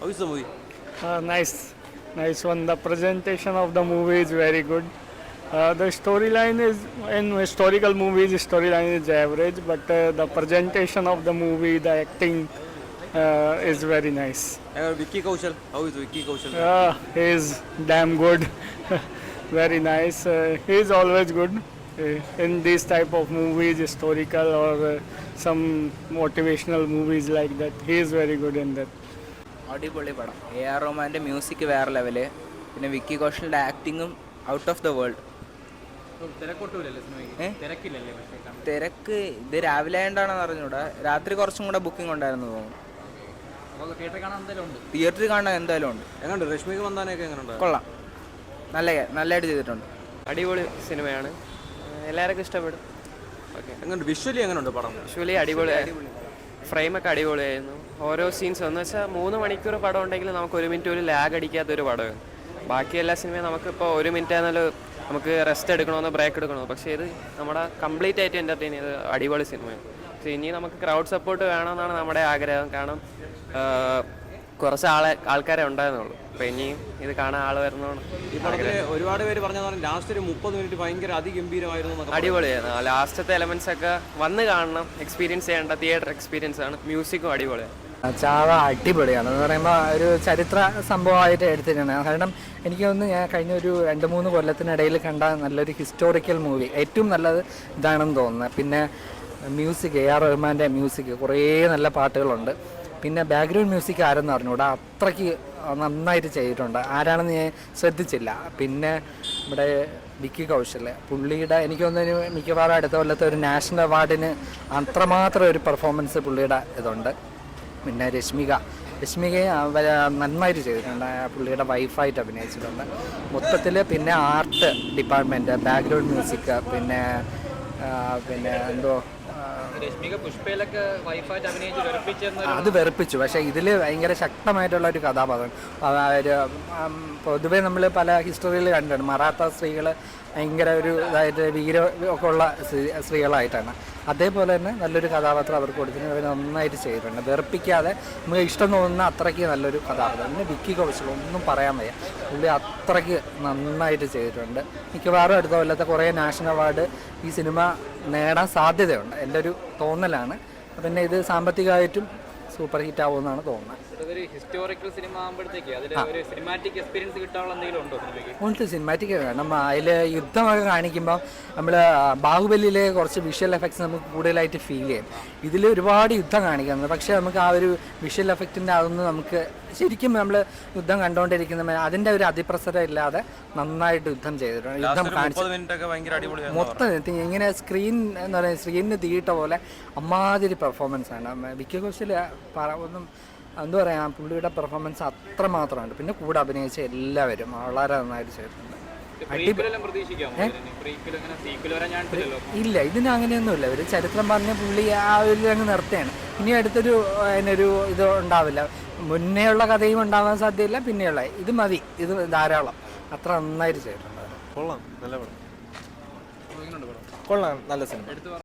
How is the movie? Nice one. The presentation of the movie is very good. The storyline is in historical movies. Storyline is average, but the presentation of the movie, the acting is very nice. Vicky Kaushal. How is Vicky Kaushal? He is damn good. Very nice. He is always good in these type of movies, historical or some motivational movies like that. He is very good in that. അടിപൊളി പടം. AR റഹ്മാൻ്റെ music വേറെ level, പിന്നെ വിക്കി കൗശലിൻ്റെ ആക്ടിങ്ങും out of the world. തിരക്ക് ഇത് രാവിലെ ആയതുകൊണ്ടാണെന്ന് അറിഞ്ഞൂടാ. രാത്രി കുറച്ചും കൂടെ ബുക്കിംഗ് ഉണ്ടായിരുന്നു തോന്നുന്നു. തിയേറ്ററിൽ കാണാൻ എന്തായാലും ഉണ്ട്. എങ്ങനെയുണ്ട് രശ്മിക മന്ദാനയൊക്കെ എങ്ങനെയുണ്ട്? കൊള്ളാം, നല്ലതായിട്ട് ചെയ്തിട്ടുണ്ട്. അടിപൊളി സിനിമയാണ്, എല്ലാവർക്കും ഇഷ്ടപ്പെടും. ഓക്കെ, എങ്ങനെയുണ്ട് വിഷ്വലി എങ്ങനെയുണ്ട് പടം? വിഷ്വലി അടിപൊളിയായിരുന്നു, ഫ്രെയിമൊക്കെ അടിപൊളിയായിരുന്നു. ഓരോ സീൻസ് എന്ന് വെച്ചാൽ 3 മണിക്കൂർ പടം ഉണ്ടെങ്കിൽ നമുക്ക് 1 മിനിറ്റ് ഒരു ലാഗ് അടിക്കാത്തൊരു പടമാണ്. ബാക്കി എല്ലാ സിനിമയും നമുക്കിപ്പോൾ 1 മിനിറ്റ് ആണെങ്കിലും നമുക്ക് റെസ്റ്റ് എടുക്കണമെന്നോ ബ്രേക്ക് എടുക്കണമോ, പക്ഷേ ഇത് നമ്മുടെ കംപ്ലീറ്റ് ആയിട്ട് എൻ്റർടൈൻ ചെയ്ത് അടിപൊളി സിനിമയാണ്. പക്ഷേ ഇനി നമുക്ക് ക്രൗഡ് സപ്പോർട്ട് വേണമെന്നാണ് നമ്മുടെ ആഗ്രഹം. കാരണം കുറച്ച് ആൾക്കാരെ ഉണ്ടായിരുന്നുള്ളൂ. അപ്പോൾ ഇനിയും ഇത് കാണാൻ ആൾ വരുന്നതാണ്. ഈ പടത്തിൽ ഒരുപാട് പേര് പറഞ്ഞതാണ് ലാസ്റ്റ് ഒരു 30 മിനിറ്റ് ഭയങ്കര അതിഗംഭീരമായിരുന്നു. അടിപൊളിയായിരുന്നു. ലാസ്റ്റത്തെ എലമെന്റ്സ് ഒക്കെ വന്ന് കാണണം, എക്സ്പീരിയൻസ് ചെയ്യേണ്ട തിയേറ്റർ എക്സ്പീരിയൻസ് ആണ്. മ്യൂസിക്കും അടിപൊളിയാണ്. ചാവ അടിപൊളിയാണ് എന്ന് പറയുമ്പോൾ ഒരു ചരിത്ര സംഭവമായിട്ട് എടുത്തിട്ടാണ്. കാരണം എനിക്ക് തോന്നുന്നു ഞാൻ കഴിഞ്ഞ ഒരു 2-3 കൊല്ലത്തിനിടയിൽ കണ്ട നല്ലൊരു ഹിസ്റ്റോറിക്കൽ മൂവി ഏറ്റവും നല്ലത് ഇതാണെന്ന് തോന്നുന്നത്. പിന്നെ മ്യൂസിക്, AR റഹ്മാൻ്റെ മ്യൂസിക്, കുറേ നല്ല പാട്ടുകളുണ്ട്. പിന്നെ ബാക്ക്ഗ്രൗണ്ട് മ്യൂസിക് ആരെന്ന് അറിഞ്ഞൂടാ, അത്രയ്ക്ക് നന്നായിട്ട് ചെയ്തിട്ടുണ്ട്. ആരാണെന്ന് ഞാൻ ശ്രദ്ധിച്ചില്ല. പിന്നെ ഇവിടെ വിക്കി കൗശൽ, പുള്ളിയുടെ എനിക്ക് തോന്നുന്നു മിക്കവാറും അടുത്ത കൊല്ലത്തെ ഒരു നാഷണൽ അവാർഡിന് അത്രമാത്രം ഒരു പെർഫോമൻസ് പുള്ളിയുടെ ഇതുണ്ട്. പിന്നെ രശ്മികയെ നന്നായിട്ട് ചെയ്തിട്ടുണ്ട്, പുള്ളിയുടെ വൈഫായിട്ട് അഭിനയിച്ചിട്ടുണ്ട് മൊത്തത്തിൽ. പിന്നെ ആർട്ട് ഡിപ്പാർട്ട്മെൻറ്റ്, ബാക്ക്ഗ്രൗണ്ട് മ്യൂസിക്, പിന്നെ എന്തോ അത് വെറുപ്പിച്ചു. പക്ഷേ ഇതിൽ ഭയങ്കര ശക്തമായിട്ടുള്ള ഒരു കഥാപാത്രം. പൊതുവെ നമ്മൾ പല ഹിസ്റ്ററിയിൽ കണ്ടിട്ടുണ്ട്, മറാത്ത സ്ത്രീകൾ ഭയങ്കര ഒരു ഇതായിട്ട് ഒക്കെ ഉള്ള സ്ത്രീകളായിട്ടാണ്. അതേപോലെ തന്നെ നല്ലൊരു കഥാപാത്രം അവർക്ക് കൊടുത്തിട്ട് അവർ നന്നായിട്ട് ചെയ്തിട്ടുണ്ട്. വെറുപ്പിക്കാതെ നമുക്ക് ഇഷ്ടം തോന്നുന്ന അത്രയ്ക്ക് നല്ലൊരു കഥാപാത്രം. പിന്നെ വിക്കി കൗശൽ ഒന്നും പറയാൻ വയ്യ, പുള്ളി അത്രയ്ക്ക് നന്നായിട്ട് ചെയ്തിട്ടുണ്ട്. മിക്കവാറും അടുത്ത കൊല്ലത്തെ കുറേ നാഷണൽ അവാർഡ് ഈ സിനിമ നേടാൻ സാധ്യതയുണ്ട്, എൻ്റെ ഒരു തോന്നലാണ്. പിന്നെ ഇത് സാമ്പത്തികമായിട്ടും സൂപ്പർ ഹിറ്റ് ആവുമെന്നാണ് തോന്നുന്നത്. ഹിസ്റ്റോറിക്കൽ സിനിമ ആകുമ്പോഴത്തേക്ക് ഒരു സിനിമാറ്റിക് എക്സ്പീരിയൻസ് കിട്ടാനുള്ള എന്തെങ്കിലും ഉണ്ടോ? ഉണ്ട്, സിനിമാറ്റിക് കാരണം അതിൽ യുദ്ധമൊക്കെ കാണിക്കുമ്പോൾ നമ്മൾ ബാഹുബലിയിലെ കുറച്ച് വിഷ്വൽ എഫക്ട്സ് നമുക്ക് കൂടുതലായിട്ട് ഫീൽ ചെയ്യും. ഇതിൽ ഒരുപാട് യുദ്ധം കാണിക്കുന്നത്, പക്ഷേ നമുക്ക് ആ ഒരു വിഷ്വൽ എഫക്റ്റിൻ്റെ അതൊന്നും നമുക്ക് ശരിക്കും നമ്മൾ യുദ്ധം കണ്ടുകൊണ്ടിരിക്കുന്ന അതിൻ്റെ ഒരു അതിപ്രസരം ഇല്ലാതെ നന്നായിട്ട് യുദ്ധം ചെയ്തിട്ടുണ്ട്. യുദ്ധം കാണിച്ചു മൊത്തം ഇങ്ങനെ സ്ക്രീൻ എന്ന് പറയുന്നത് സ്ക്രീനിന് തീയിട്ട പോലെ അമ്മാതിരി പെർഫോമൻസ് ആണ്. വിക്കി കൗശൽ ഒന്നും എന്താ പറയുക, പുള്ളിയുടെ പെർഫോമൻസ് അത്രമാത്രമുണ്ട്. പിന്നെ കൂടെ അഭിനയിച്ച എല്ലാവരും വളരെ നന്നായിട്ട് ചെയ്തിട്ടുണ്ട്. ഇല്ല, ഇതിന് അങ്ങനെയൊന്നുമില്ല. ഒരു ചരിത്രം പറഞ്ഞ പുള്ളി ആ ഒരു അങ്ങ് നിർത്തുകയാണ്. ഇനി അടുത്തൊരു അതിനൊരു ഇത് ഉണ്ടാവില്ല. മുന്നേ ഉള്ള കഥയും ഉണ്ടാവാൻ സാധ്യതയില്ല, പിന്നെയുള്ള ഇത് മതി, ഇത് ധാരാളം. അത്ര നന്നായിട്ട് ചെയ്തിട്ടുണ്ട്. കൊള്ളാം, നല്ല പടം. കൊള്ളാം, നല്ല സിനിമ.